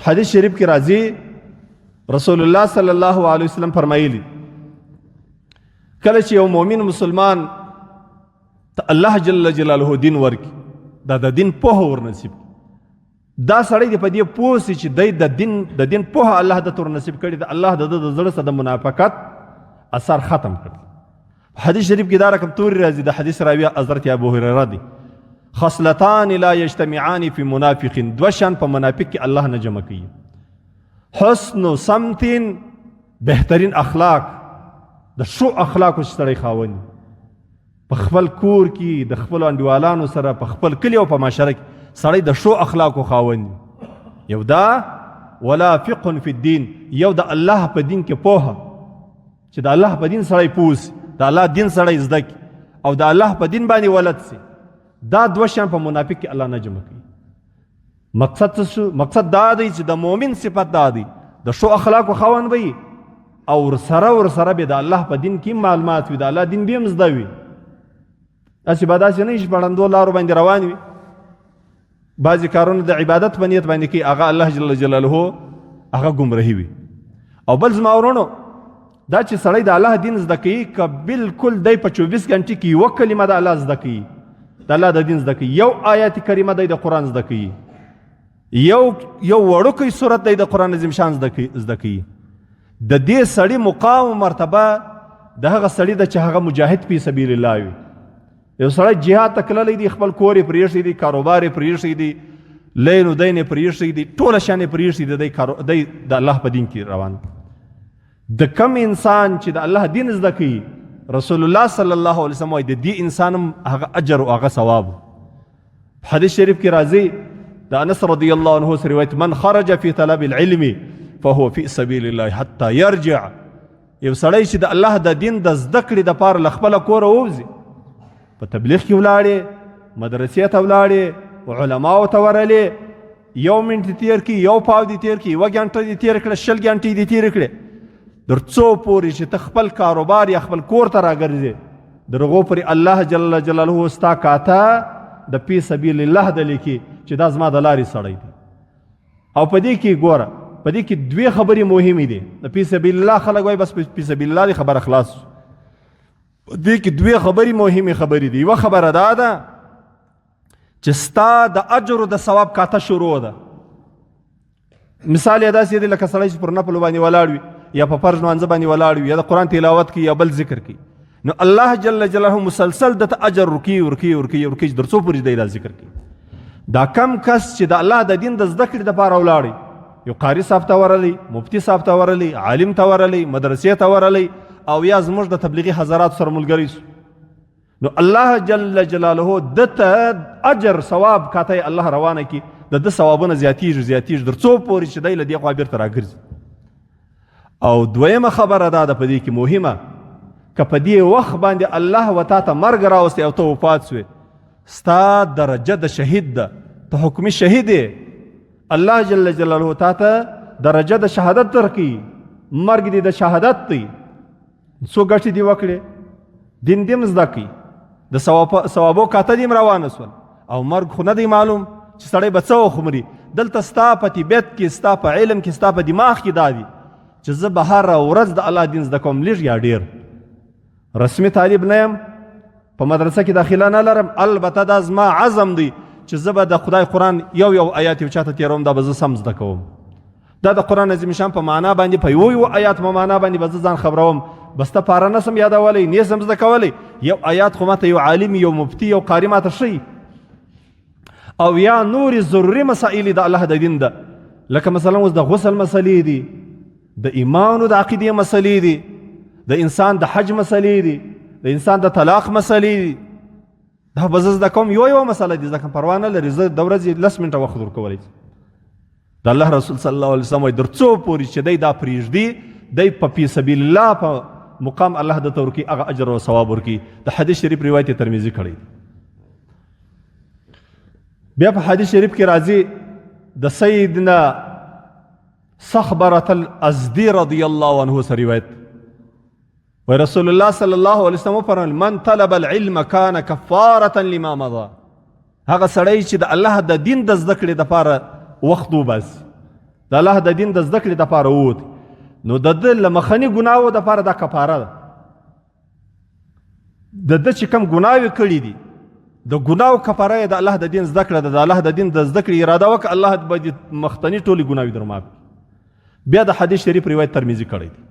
حدیث شریف کې راځي رسول الله صلی الله علیه وسلم فرمایلی کله چې یو مؤمن مسلمان ته الله جل جلاله دین ورکی دا د دین پوهه ورنصیب دا سړی دی په دې پوه سي چې دی د دین پوهه الله د تور نصیب کړي د الله د زړه څخه د منافقت اثر ختم کړي. حدیث شریف کې دا رقم توري راځي د حدیث راوی حضرت ابو هريره دی خصلتان لا یجتمعان فی منافق دو شان په منافق کې الله نه جمع کوي حسن سمت بهترین اخلاق د شو اخلاق چې سړی خاوند په خپل کور کې د خپل انډیوالانو سره په خپل کلی او په معاشره کې سړی د شو اخلاقو خاوند یو دا ولا فقه فی الدین یو د الله په دین کې پوهه چې د الله په دین سړی پوس د الله دین سړی زده کی او د الله په دین باندې ولد سي دا دو شان په منافق کې الله نه جمع کوي. مقصد دا دی چې د مؤمن صفت دا دی د شو اخلاقو خاوند وي او ورسره به د الله په دین کې معلومات وي د الله دین به هم زده وي اسی به داسې نه شي پړندو لارو باندې روان وي بعضې کارونه د عبادت په نیت باندې کوي هغه الله جل جلاله هغه ګمراهي وي. او بل زما ورونو دا چې سړی د الله دین زده کوي که بالکل دی په 24 غنټې کې یوه کلمه د الله زده کوي د الله د دین زده کوي یو آیت کریمه دی د قرآن زده کوي یو وړوکی صورت دی د قرآن عظیم شان زده کوي د دې سړي مقام و مرتبه د هغه سړي ده چې هغه مجاهد فی سبیل الله وي. یو سړی جهاد ته تللی دی خپل کور یې پرېښی دی کاروبار یې پرېښی دی لین و دین یې پرېښی دی ټوله شیان یې پرېښی دی د الله په دین کې روان د کم انسان چې د الله دین زده کوي رسول الله صلی الله علیه وسلم وایي د دې انسان هم هغه اجر او هغه ثواب. حدیث شریف کې راځي د انس رضی الله عنه سره روایت من خرج فی طلب العلم فهو فی سبیل الله حتی یرجع یو سړی چې د الله د دین د زده کړې دپاره له خپله کوره ووځي په تبلیغ کې ولاړې مدرسې ته ولاړې علماو ته ورلې یو منټ تیر کړي یو پاو دې تیر کړي یوه ګنټه دې تیر کړه 20 ګنټې دې تیر کړې در څو پورې چې ته خپل کاروبار یا خپل کور ته راګرځې در هغو پورې الله جل جلاله ستا کاته د فی سبیل الله د لیکي چې دا زما د لارې سړی دی. او په دې کې ګوره په دې کې دوې خبرې مهمې دي د فی سبیل الله خلک وایي بس فی سبیل الله دی خبره خلاص دې کې دوې خبرې مهمې خبرې دي. یوه خبره دا ده چې ستا د اجر او د ثواب کاته شروع ده. مثال یې داسې دی لکه سړی چې پر نفلو باندې ولاړ وي یا په فرض لمانځه باندې ولاړ وي یا د قرآن تلاوت کوي یا بل ذکر کوي نو الله جل جلاله مسلسل دته اجر ورکوي تر څو پورې دی دا ذکر کوي. دا کم کس چې د الله د دین د زده کړې دپاره ولاړی یو قاري صاحب ته ورلی مفتی صاحب ته ورلی عالم ته ورلی مدرسې ته ورلی او یا زموږ د تبلیغي حضرات سره ملګری سو نو الله جل جلاله دته اجر ثواب کاته الله روانه کی د ثوابونه زیاتیږي در څو پورې چې دی له دې خوا بیرته راګرځي. او دویمه خبره دا ده په دې کې مهمه که په دې وخت باندې الله و تا ته مرګ راوستی او ته وفات سوې ستا درجه د شهید ده ته حکمي شهید یې الله جل جلاله تا ته درجه د شهادت درکوي مرګ دې د شهادت دی څو ګټې دې وکړې دین دې هم زده کوي د ثوابو کاته دې هم روانه سول او مرګ خو نه دی معلوم چې سړی به څه وخمري دلته ستا په طبیعت کې ستا په علم کې ستا په دماغ کې دا دي چې زه به هره ورځ د الله دین زده کوم لږ یا ډېر رسمي طالب نه یم په مدرسه کې داخله نه لرم البته دا زما عزم دی چې زه به د خدای قرآن یو آیات یو چاته تیروم دا به زه سم زده کوم دا د قرآن عظیم شان په معنا باندې په یو آیات په معنا باندې به زه ځان خبروم بس ته پاره نه سم یادولی نه سم زده کولی یو آیات خو ماته یو عالم یو مفتی یو قاري ماته ښیي او یا نورې ضروري مسائل د الله د دین ده لکه مثلا اوس د غسل مسلې دي د ایمان او د عقیدې مسلې دي د انسان د حج مسلې دي د انسان د طلاق مسلې دي دا به زه زده کوم یو مسله دي زده کوم پروا نه لري زه د ورځې 10 منټه وخت ورکولی د الله رسول صلی الله علیه وسلم وایي در څو پورې چې دی دا پرېږدي دی په فی سبیل الله په مقام الله د ته ورکوي هغه اجر او ثواب ورکوي. د حدیث شریف روایت ترمذي کړی. بیا په حدیث شریف کې راځي د سیدنا صخبرة الازدی رضی الله عنه سره روایت و رسول الله صلی الله علیه وسلم فرمایل من طلب العلم کان کفاره لما مضى هغه سړی چې د الله د دین د زده کړې دپاره وخت وباسي د الله د دین د زده کړې دپاره ووت نو د ده له مخني ګناهو دپاره دا کفاره ده. د ده چې کوم ګناوې کړي دي د ګناو کفاره یې د الله د دین زده کړه ده. د الله د دین د زده کړې اراده وکړه الله به د مخکني ټولې ګناوې در معاف. بیا د حدیث شریف روایت ترمذي کړی دی.